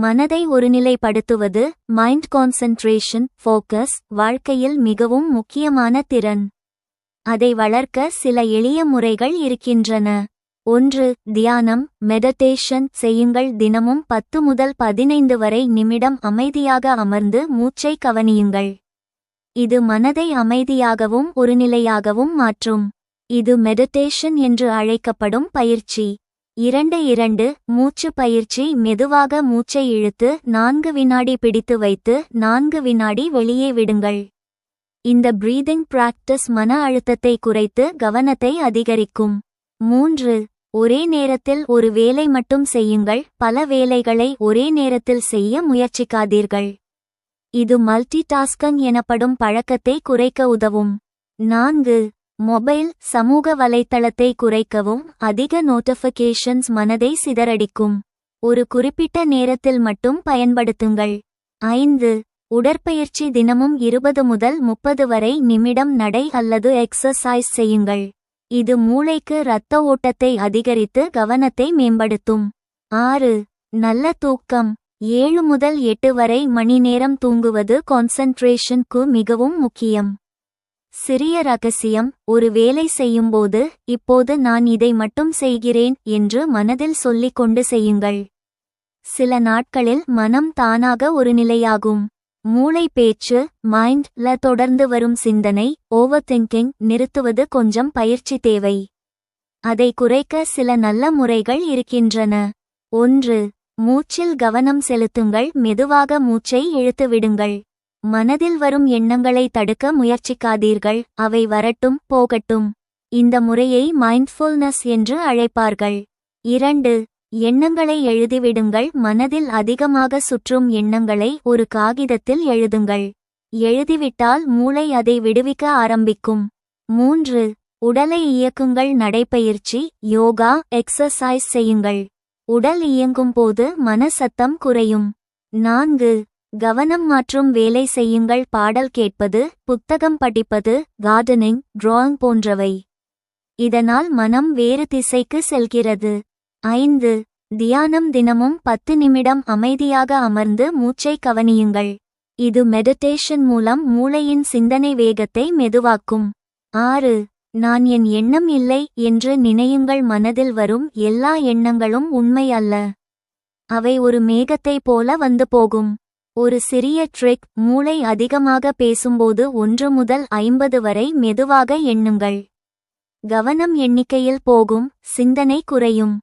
மனதை ஒருநிலைப்படுத்துவது mind concentration focus வாழ்க்கையில் மிகவும் முக்கியமான திறன். அதை வளர்க்க சில எளிய முறைகள் இருக்கின்றன. 1. தியானம் மெடிடேஷன் செய்யுங்கள். தினமும் 10 முதல் 15 வரை நிமிடம் அமைதியாக அமர்ந்து மூச்சை கவனியுங்கள். இது மனதை அமைதியாகவும் ஒருநிலையாகவும் மாற்றும். இது மெடிடேஷன் என்று அழைக்கப்படும் பயிற்சி. 2. மூச்சு பயிற்சி மெதுவாக மூச்சை இழுத்து 4 வினாடி பிடித்து வைத்து 4 வினாடி வெளியே விடுங்கள். இந்த பிரீதிங் பிராக்டிஸ் மன அழுத்தத்தை குறைத்து கவனத்தை அதிகரிக்கும். 3. ஒரே நேரத்தில் ஒரு வேலை மட்டும் செய்யுங்கள். பல வேலைகளை ஒரே நேரத்தில் செய்ய முயற்சிக்காதீர்கள். இது மல்டி டாஸ்கிங் எனப்படும் பழக்கத்தை குறைக்க உதவும். 4. மொபைல் சமூக வலைத்தளத்தை குறைக்கவும். அதிக நோட்டிஃபிகேஷன்ஸ் மனதை சிதறடிக்கும். ஒரு குறிப்பிட்ட நேரத்தில் மட்டும் பயன்படுத்துங்கள். 5. உடற்பயிற்சி தினமும் 20 முதல் 30 வரை நிமிடம் நடை அல்லது எக்ஸர்சைஸ் செய்யுங்கள். இது மூளைக்கு இரத்த ஓட்டத்தை அதிகரித்து கவனத்தை மேம்படுத்தும். 6. நல்ல தூக்கம் 7 முதல் 8 வரை மணி நேரம் தூங்குவது கான்சென்ட்ரேஷனுக்கு மிகவும் முக்கியம். சிறிய ரகசியம் ஒரு வேலை செய்யும்போது இப்போது நான் இதை மட்டும் செய்கிறேன் என்று மனதில் சொல்லிக் கொண்டு செய்யுங்கள். சில நாட்களில் மனம் தானாக ஒருநிலையாகும். மூளை பேச்சு மைண்ட்ல தொடர்ந்து வரும் சிந்தனை ஓவர் திங்கிங் நிறுத்துவது கொஞ்சம் பயிற்சி தேவை. அதை குறைக்க சில நல்ல முறைகள் இருக்கின்றன. 1. மூச்சில் கவனம் செலுத்துங்கள். மெதுவாக மூச்சை இழுத்து விடுங்கள். மனதில் வரும் எண்ணங்களை தடுக்க முயற்சிக்காதீர்கள். அவை வரட்டும் போகட்டும். இந்த முறையை மைண்ட்ஃபுல்னஸ் என்று அழைப்பார்கள். 2. எண்ணங்களை எழுதிவிடுங்கள். மனதில் அதிகமாக சுற்றும் எண்ணங்களை ஒரு காகிதத்தில் எழுதுங்கள். எழுதிவிட்டால் மூளை அதை விடுவிக்க ஆரம்பிக்கும். 3. உடலை இயக்குங்கள். நடைப்பயிற்சி யோகா எக்ஸர்சைஸ் செய்யுங்கள். உடல் இயங்கும் போது மன சத்தம் குறையும். 4. கவனம் மாற்றும் வேலை செய்யுங்கள். பாடல் கேட்பது புத்தகம் படிப்பது கார்டனிங் டிராயிங் போன்றவை. இதனால் மனம் வேறு திசைக்கு செல்கிறது. 5. தியானம் தினமும் 10 நிமிடம் அமைதியாக அமர்ந்து மூச்சை கவனியுங்கள். இது மெடிடேஷன் மூலம் மூளையின் சிந்தனை வேகத்தை மெதுவாக்கும். 6. நான் என் எண்ணம் இல்லை என்று நினையுங்கள். மனதில் வரும் எல்லா எண்ணங்களும் உண்மை அல்ல. அவை ஒரு மேகத்தை போல வந்து போகும். ஒரு சிறிய ட்ரிக் மூளை அதிகமாக பேசும்போது 1 முதல் 50 வரை மெதுவாக எண்ணுங்கள். கவனம் எண்ணிக்கையில் போகும் சிந்தனை குறையும்.